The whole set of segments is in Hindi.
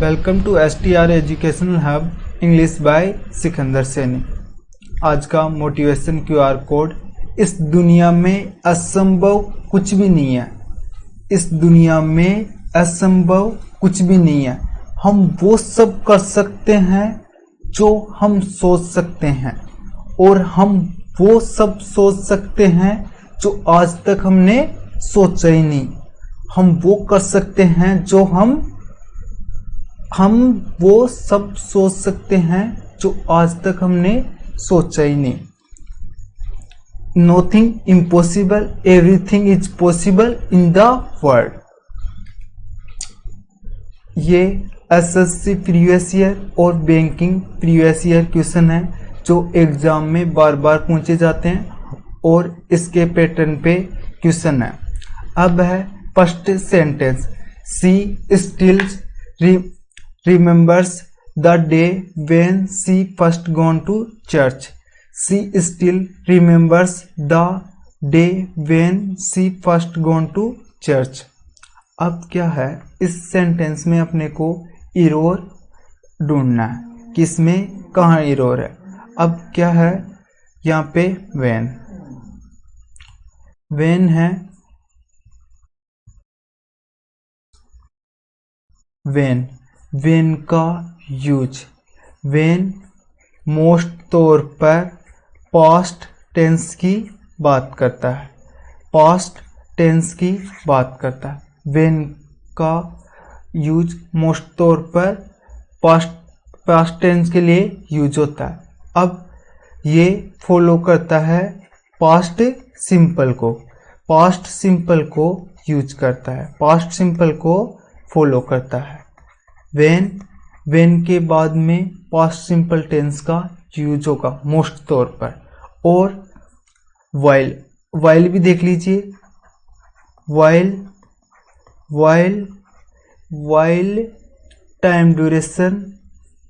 Welcome to STR educational hub English by Sikandar Saini. आज का मोटिवेशन QR कोड। इस दुनिया में असंभव कुछ भी नहीं है। इस दुनिया में असंभव कुछ भी नहीं है। हम वो सब कर सकते हैं जो हम सोच सकते हैं, और हम वो सब सोच सकते हैं जो आज तक हमने सोचा ही नहीं। हम वो कर सकते हैं जो हम वो सब सोच सकते हैं जो आज तक हमने सोचा ही नहीं। Nothing impossible, everything is possible in the world. ये SSC प्रीवियस ईयर और बैंकिंग प्रीवियस ईयर क्वेश्चन है जो एग्जाम में बार बार पूछे जाते हैं और इसके पैटर्न पे क्वेश्चन है। अब है first sentence, she still remembers the day when she first gone to church. She still remembers the day when she first gone to church. अब क्या है, इस सेंटेंस में अपने को इरोर ढूंढना है कि इसमें कहाँ इरोर है। अब क्या है यहाँ पे, when है, when का यूज, when मोस्ट तौर पर पास्ट टेंस की बात करता है, पास्ट टेंस की बात करता है। when का यूज मोस्ट तौर पर पास्ट टेंस के लिए यूज होता है। अब ये फॉलो करता है पास्ट सिंपल को, पास्ट सिंपल को यूज करता है, पास्ट सिंपल को फॉलो करता है। when के बाद में पास्ट सिंपल टेंस का यूज होगा मोस्ट तौर पर। और while भी देख लीजिए, while टाइम ड्यूरेशन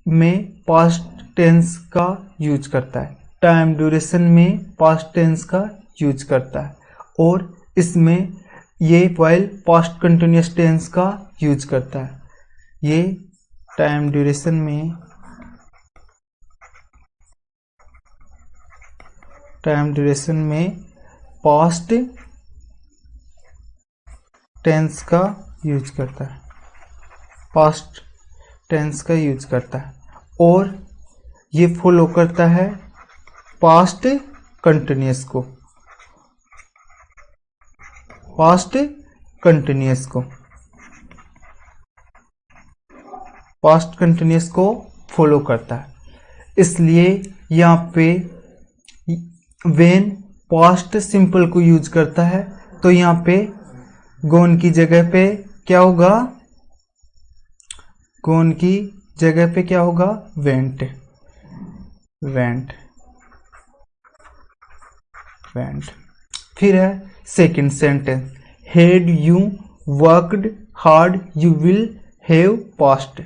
में पास्ट टेंस का यूज करता है, टाइम ड्यूरेशन में पास्ट टेंस का यूज करता है। और इसमें ये while पास्ट कंटिन्यूअस टेंस का यूज करता है। ये टाइम ड्यूरेशन में पास्ट टेंस का यूज करता है, पास्ट टेंस का यूज करता है। और ये फॉलो करता है पास्ट कंटिन्यूअस को, पास्ट कंटिन्यूअस को, पास्ट कंटिन्यूअस को फॉलो करता है। इसलिए यहाँ पे when पास्ट सिंपल को यूज करता है तो यहाँ पे gone की जगह पे क्या होगा, gone की जगह पे क्या होगा, went। फिर है second sentence, had you worked hard you will have passed।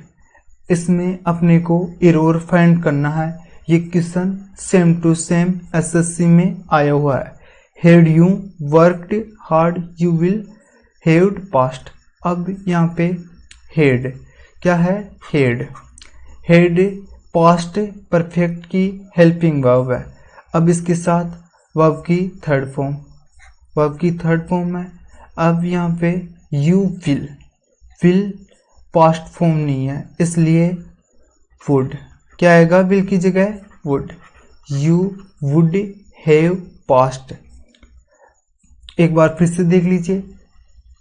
इसमें अपने को एरर फाइंड करना है। ये question same to same SSC में आया हुआ है। Had you worked hard you will have passed. अब यहाँ पे हैड क्या है, हैड पास्ट परफेक्ट की हेल्पिंग वर्ब है। अब इसके साथ वर्ब की थर्ड फॉर्म है। अब यहाँ पे यू विल पास्ट फॉर्म नहीं है, इसलिए वुड क्या आएगा, विल की जगह would. You would have past. एक बार फिर से देख लीजिए,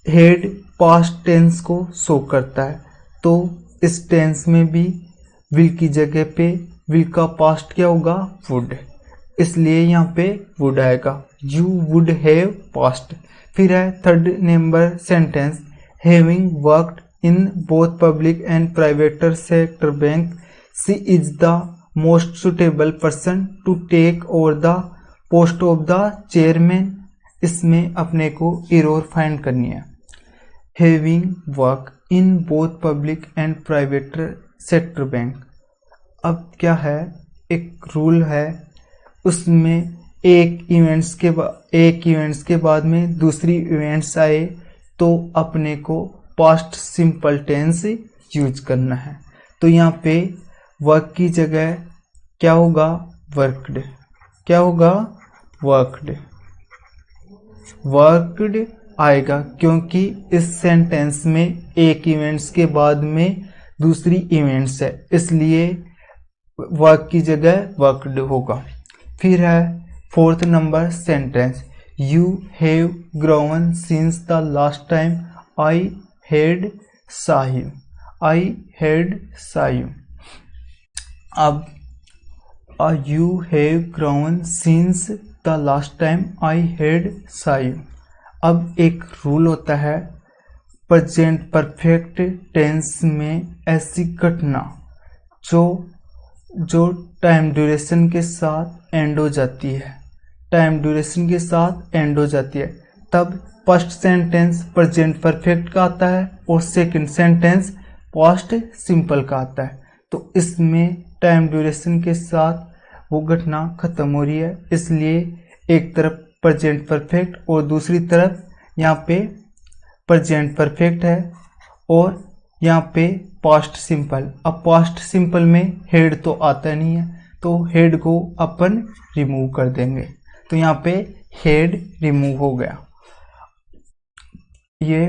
हैड पास्ट टेंस को शो करता है, तो इस टेंस में भी विल की जगह पे विल का पास्ट क्या होगा, वुड, इसलिए यहाँ पे वुड आएगा, यू वुड हैव पास्ट। फिर है third number sentence, having worked in both public and private sector bank, she is the most suitable person to take over the post of the chairman। इसमें अपने को एरर फाइंड करनी है। having work in both public and private sector bank। अब क्या है, एक रूल है, उसमें एक इवेंट्स के बाद में दूसरी इवेंट्स आए तो अपने को पास्ट सिंपल टेंस यूज करना है। तो यहाँ पे वर्क की जगह क्या होगा, वर्कड। क्या होगा, वर्कड। वर्कड आएगा क्योंकि इस सेंटेंस में एक इवेंट्स के बाद में दूसरी इवेंट्स है, इसलिए वर्क की जगह वर्कड होगा। फिर है 4th number sentence, you have grown since the last time I had saw you। I had saw you। अब you have grown since the last time I had saw you। अब एक रूल होता है प्रेजेंट परफेक्ट टेंस में ऐसी घटना जो टाइम ड्यूरेशन के साथ एंड हो जाती है, टाइम ड्यूरेशन के साथ एंड हो जाती है, तब फर्स्ट सेंटेंस प्रेजेंट परफेक्ट का आता है और सेकंड सेंटेंस पास्ट सिंपल का आता है। तो इसमें टाइम ड्यूरेशन के साथ वो घटना खत्म हो रही है, इसलिए एक तरफ प्रेजेंट परफेक्ट और दूसरी तरफ यहाँ पे प्रेजेंट परफेक्ट है और यहाँ पे पास्ट सिंपल। अब पास्ट सिंपल में हेड तो आता नहीं है, तो हेड को अपन रिमूव कर देंगे। तो यहाँ पे हेड रिमूव हो गया, ये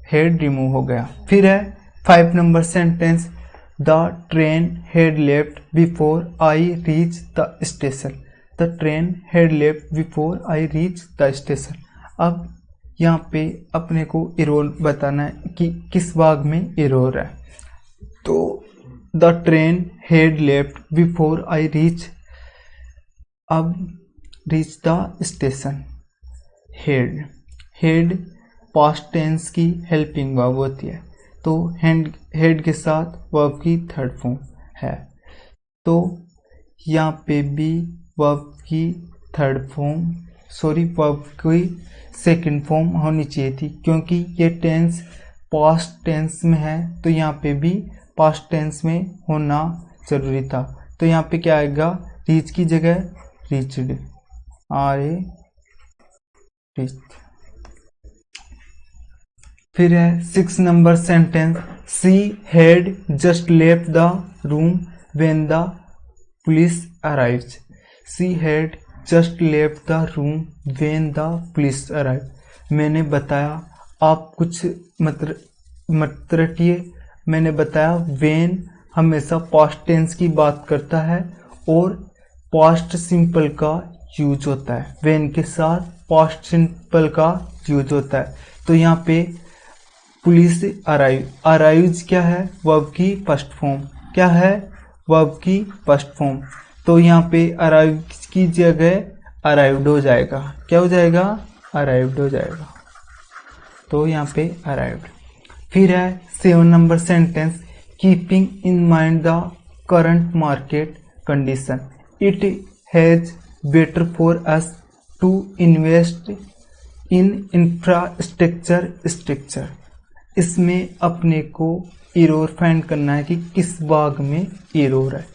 हेड रिमूव हो गया। फिर है 5 number sentence, the train had left before I reach the station. The train had left before I reach the station. अब यहाँ पे अपने को एरर बताना है कि किस भाग में एरर है। तो the train had left before I reach, अब reach the station. Had past tense की हेल्पिंग वर्ब होती है, तो हेड के साथ वर्ब की थर्ड फॉर्म है, तो यहाँ पे भी वर्ब की थर्ड फॉर्म वर्ब की सेकंड फॉर्म होनी चाहिए थी, क्योंकि ये टेंस पास्ट टेंस में है, तो यहाँ पे भी पास्ट टेंस में होना जरूरी था। तो यहाँ पे क्या आएगा, रीच की जगह रीच्ड, रीच। फिर है 6 number sentence, she had just left the room when the police arrived. She had just left the room when the police arrived. मैंने बताया, आप कुछ मत रटिए, मैंने बताया व्हेन हमेशा पास्ट टेंस की बात करता है और पास्ट सिंपल का यूज होता है, व्हेन के साथ पास्ट सिंपल का यूज होता है। तो यहाँ पे पुलिस अराइव्स क्या है, वर्ब की फर्स्ट फॉर्म। क्या है, वर्ब की फर्स्ट फॉर्म। तो यहाँ पे अराइव की जगह अराइव्ड हो जाएगा। क्या हो जाएगा, अराइव्ड हो जाएगा। तो यहाँ पे अराइव्ड। फिर है 7 number sentence, keeping in mind the current market condition it has better for us to invest in infrastructure. इसमें अपने को एरर फाइंड करना है कि किस भाग में एरर है।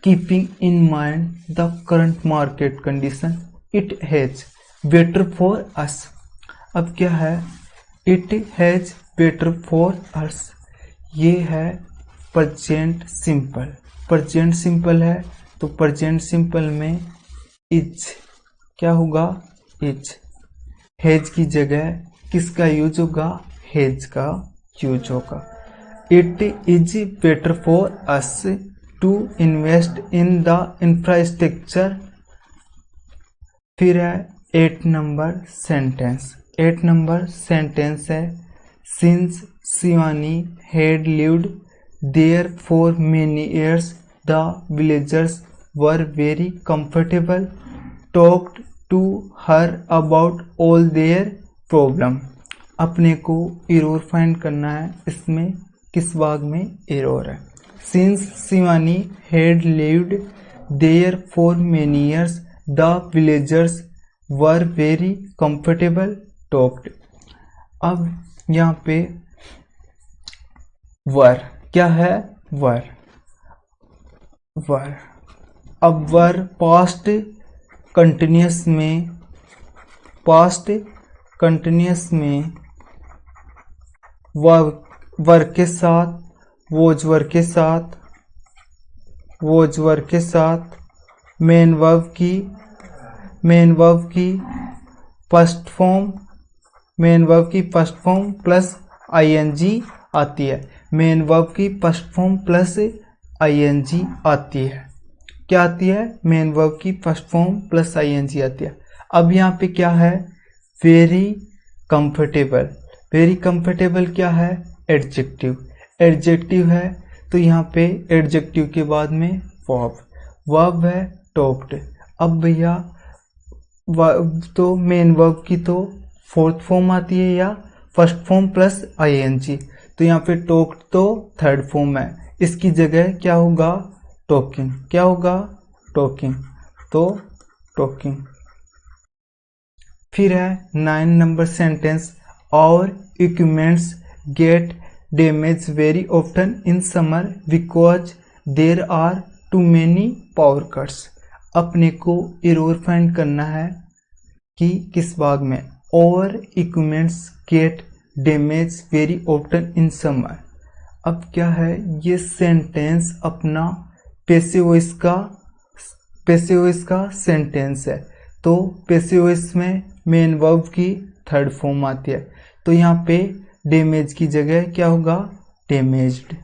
Keeping in mind the current market condition it has better for अस। अब क्या है, इट हैज बेटर फॉर अस, ये है प्रेजेंट सिंपल। प्रेजेंट सिंपल है तो प्रेजेंट सिंपल में इज क्या होगा, इज। हैज की जगह किसका यूज होगा, हैज का यूज होगा। It is better for us to invest in the infrastructure. फिर है 8 नंबर सेंटेंस। 8 नंबर सेंटेंस है, since Shivani had lived there for many years the villagers were very comfortable, talked to her about all their problem. अपने को एरर फाइंड करना है, इसमें किस भाग में एरर है। Since Shivani had lived there for many years the villagers were very comfortable, talked. अब यहाँ पे वर क्या है, वर। अब वर पास्ट कंटिन्यूस में वर के साथ वोज वर्ब के साथ मेन वर्ब की फर्स्ट फॉर्म प्लस आईएनजी आती है। मेन वर्ब की फर्स्ट फॉर्म प्लस आईएनजी आती है। क्या आती है? मेन वर्ब की फर्स्ट फॉर्म प्लस आईएनजी आती है। अब यहाँ पे क्या है? वेरी कंफर्टेबल क्या है? एडजेक्टिव है, तो यहाँ पे एडजेक्टिव के बाद में वर्ब है टॉक्ड। अब भैया तो मेन वर्ब की तो फोर्थ फॉर्म आती है या फर्स्ट फॉर्म प्लस आईएनजी, तो यहाँ पे टॉक्ड तो थर्ड फॉर्म है, इसकी जगह क्या होगा? टॉकिंग। क्या होगा? टॉकिंग। तो टॉकिंग। फिर है 9 नंबर सेंटेंस, और equipments get damage very often in summer because there are too many power cuts. अपने को एरर फाइंड करना है कि किस भाग में। और equipments get damage very often in summer. अब क्या है? ये सेंटेंस अपना पैसिव वॉइस का सेंटेंस है, तो पैसिव वॉइस में मेन वर्ब की थर्ड फॉर्म आती है, तो यहाँ पे डैमेज की जगह क्या होगा? डैमेज्ड।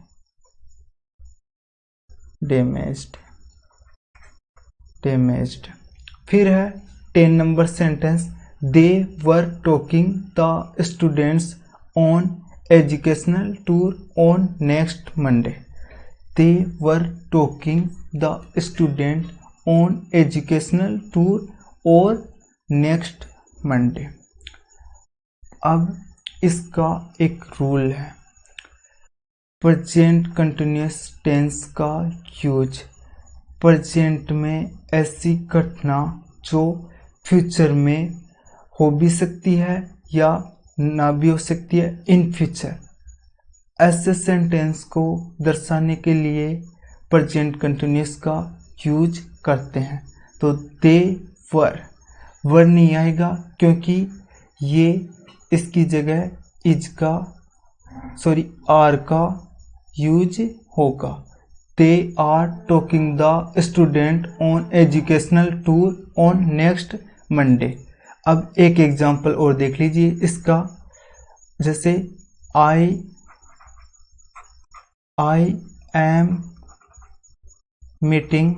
फिर है 10 number sentence, they were talking the students on educational tour on next Monday. They were talking the student on educational tour और नेक्स्ट मंडे। अब इसका एक रूल है, प्रेजेंट कंटिन्यूअस टेंस का यूज। प्रेजेंट में ऐसी घटना जो फ्यूचर में हो भी सकती है या ना भी हो सकती है इन फ्यूचर, ऐसे सेंटेंस को दर्शाने के लिए प्रेजेंट कंटिन्यूअस का यूज करते हैं। तो दे वर नहीं आएगा क्योंकि ये इसकी जगह आर का यूज होगा। They are talking the student on educational tour on next Monday. अब एक एग्जांपल और देख लीजिए इसका, जैसे I am meeting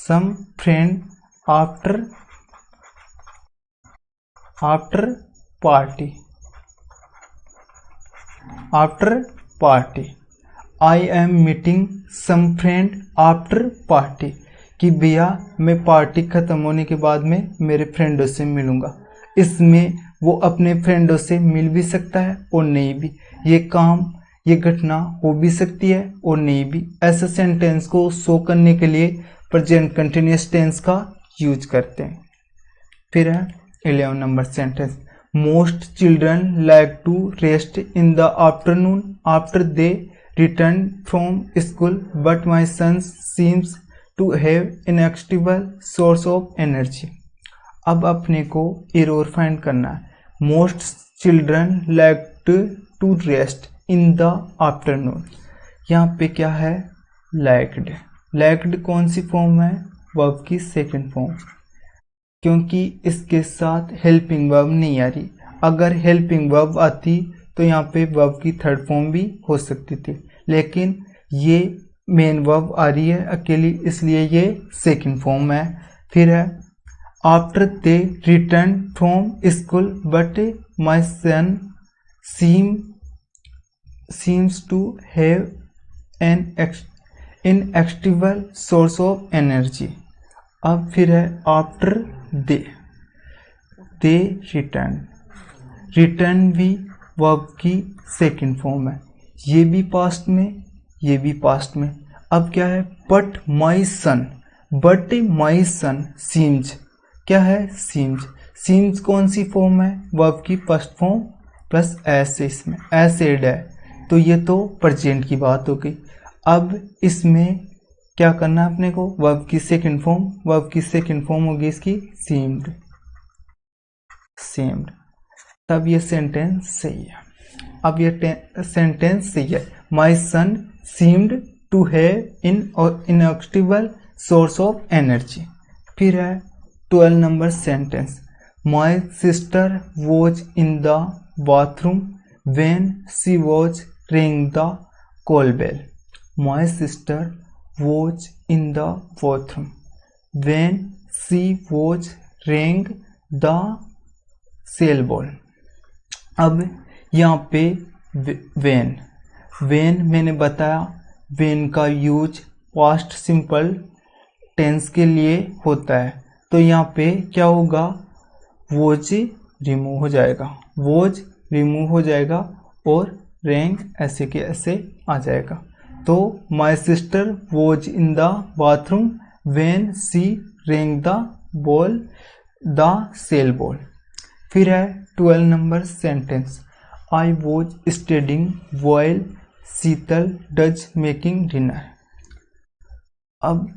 some friend after party. I am meeting some friend after party, कि भैया मैं पार्टी खत्म होने के बाद में मेरे फ्रेंडों से मिलूंगा। इसमें वो अपने फ्रेंडों से मिल भी सकता है और नहीं भी, ये घटना हो भी सकती है और नहीं भी। ऐसे सेंटेंस को शो करने के लिए प्रेजेंट कंटिन्यूअस टेंस का यूज करते हैं। फिर है 11 number sentence, most children like to rest in the afternoon after they return from school but my son seems to have inexhaustible source of energy. अब अपने को एरर फाइंड करना है। Most children like to rest in the afternoon, यहाँ पे क्या है? लाइक्ड कौन सी फॉर्म है? वर्ब की सेकंड फॉर्म, क्योंकि इसके साथ हेल्पिंग वर्ब नहीं आ रही। अगर हेल्पिंग वर्ब आती तो यहाँ पे वर्ब की थर्ड फॉर्म भी हो सकती थी, लेकिन ये मेन वर्ब आ रही है अकेली, इसलिए ये सेकंड फॉर्म है। फिर है after they return from school but my son seems to have an inexhaustible source of energy। अब फिर है आफ्टर दे रिटर्न भी वर्ब की सेकंड फॉर्म है, ये भी पास्ट में। अब क्या है? बट माई सन सीम्स, क्या है? सीम्स कौन सी फॉर्म है? वर्ब की फर्स्ट फॉर्म प्लस एस, इसमें एस एड है, तो ये तो प्रेजेंट की बात हो गई। अब इसमें क्या करना है अपने को, वर्ब की सेकंड फॉर्म, वर्ब की सेकंड फॉर्म होगी इसकी सीम्ड, सेम्ड, तब ये सेंटेंस सही है। अब ये सेंटेंस सही है, my son seemed to have inexhaustible source of energy. फिर है 12 number sentence, my sister was in the bathroom when she was ring the call bell. My sister was in the bathroom when she was ring the cell ball. अब यहाँ पे वेन, वेन मैंने बताया वेन का यूज पास्ट सिंपल टेंस के लिए होता है, तो यहाँ पे क्या होगा, वोज रिमूव हो जाएगा, वोज रिमूव हो जाएगा और रैंक ऐसे के ऐसे आ जाएगा। तो my sister was in the bathroom when she rang the bell the cell bell. फिर है 12 number sentence, I was studying while Sheetal does making dinner. अब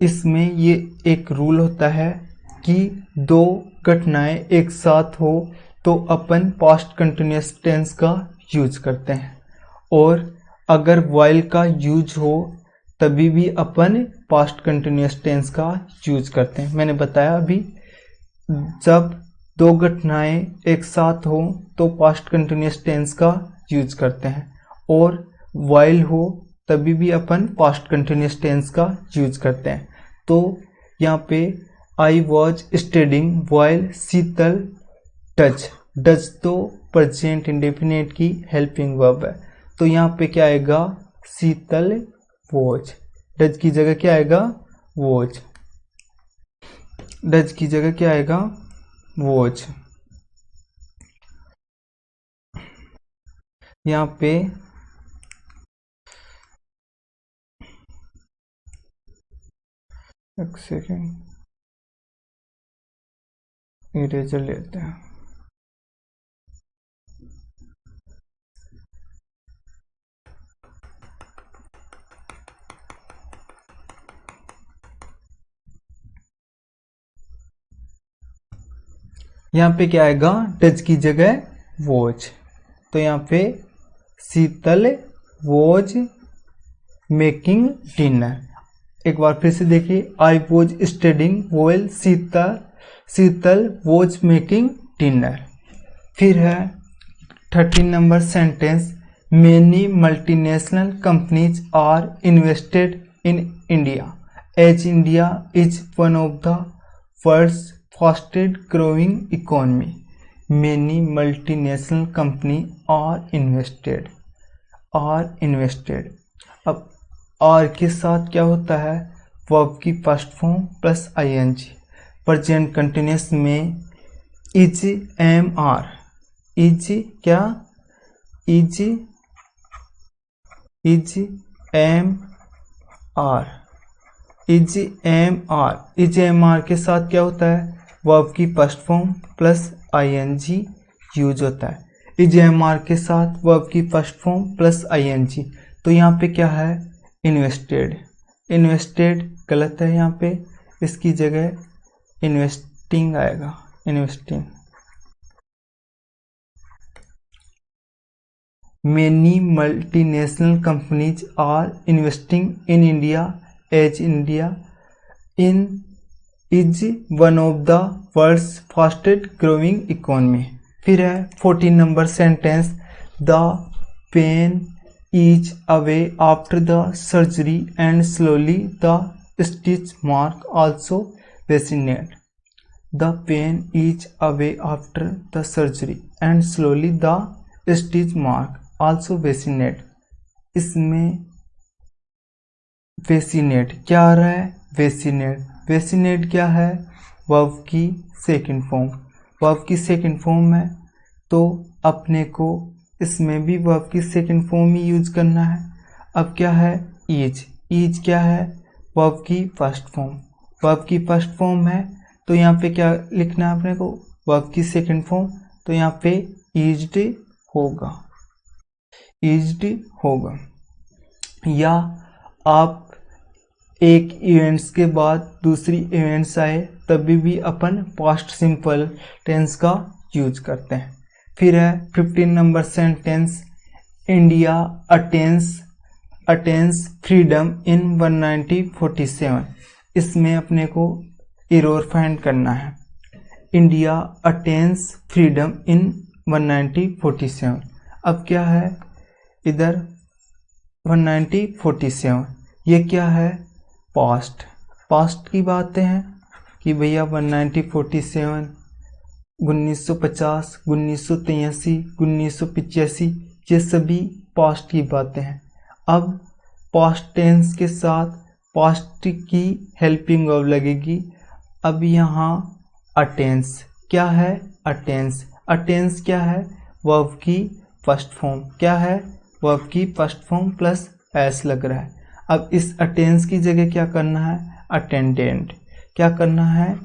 इसमें ये एक रूल होता है कि दो घटनाएं एक साथ हो तो अपन पास्ट कंटिन्यूअस टेंस का यूज करते हैं, और अगर व्हाइल का यूज हो तभी भी अपन पास्ट कंटिन्यूअस टेंस का यूज करते हैं। मैंने बताया अभी, जब दो घटनाएं एक साथ हो तो पास्ट कंटिन्यूअस टेंस का यूज करते हैं, और व्हाइल हो तभी भी अपन पास्ट कंटिन्यूअस टेंस का यूज करते हैं। तो यहाँ पे आई was studying while Sheetal does, does तो प्रेजेंट इंडेफिनिट की हेल्पिंग वर्ब है, तो यहाँ पे क्या आएगा, शीतल वॉज, डज की जगह क्या आएगा, वॉज, डज की जगह क्या आएगा, वॉच। यहाँ पे एक सेकेंड इरेजर लेते हैं। यहाँ पे क्या आएगा, डज की जगह वॉच, तो यहाँ पे शीतल वॉज मेकिंग डिनर। एक बार फिर से देखिए, I was studying while Sheetal was making dinner. फिर है 13 number sentence, many multinational companies are invested in India as India is one of the world's fastest growing economy. Many multinational company are invested. अब आर के साथ क्या होता है, वर्ब की first form plus ING. Present continuous में इज एम आर, इज क्या, is am are, is am are के साथ क्या होता है, वर्ब की first form plus ING use होता है। इज एम आर के साथ वर्ब की फर्स्ट फॉर्म प्लस आईएनजी, तो यहाँ पे क्या है, इन्वेस्टेड, इन्वेस्टेड गलत है, यहाँ पे इसकी जगह इन्वेस्टिंग आएगा, investing. Many multinational companies are investing in India as India in is one of the world's fastest growing economy. फिर है 14 number sentence, the pen is away after the surgery and slowly the stitch mark also vacinate. The pain is away after the surgery and slowly the stitch mark also vacinate. इसमें वेसिनेट क्या आ रहा है, वेसिनेट, वेसिनेट क्या है, वर्ब की सेकंड फॉर्म, वर्ब की सेकंड फॉर्म है, तो अपने को इसमें भी वर्ब की सेकंड फॉर्म ही यूज करना है। अब क्या है, इज, इज क्या है, वर्ब की फर्स्ट फॉर्म, वर्ब की फर्स्ट फॉर्म है, तो यहाँ पे क्या लिखना है अपने को, वर्ब की सेकंड फॉर्म, तो यहाँ पे ईज्ड होगा, यूज्ड होगा। या आप एक इवेंट्स के बाद दूसरी इवेंट्स आए तभी भी अपन पास्ट सिंपल टेंस का यूज करते हैं। फिर है 15 number sentence, India attains freedom इन 1947। इसमें अपने को एरर फाइंड करना है। इंडिया अटेन्स फ्रीडम इन 1947। अब क्या है इधर 1947, ये क्या है पास्ट की बातें हैं कि भैया 1947, 1950, 1983, 1985, ये सभी पास्ट की बातें हैं। अब पास्ट टेंस के साथ पास्ट की हेल्पिंग वर्ब लगेगी। अब यहाँ अटेंस क्या है, अटेंस क्या है, वर्ब की फर्स्ट फॉर्म। क्या है, वर्ब की फर्स्ट फॉर्म प्लस एस लग रहा है। अब इस अटेंस की जगह क्या करना है, अटेंडेंट। क्या करना है,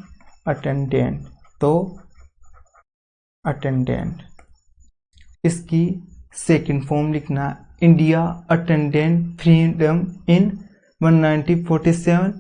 अटेंडेंट। तो अटेंडेंट, इसकी सेकंड फॉर्म लिखना है, इंडिया अटेंडेंट फ्रीडम इन 1947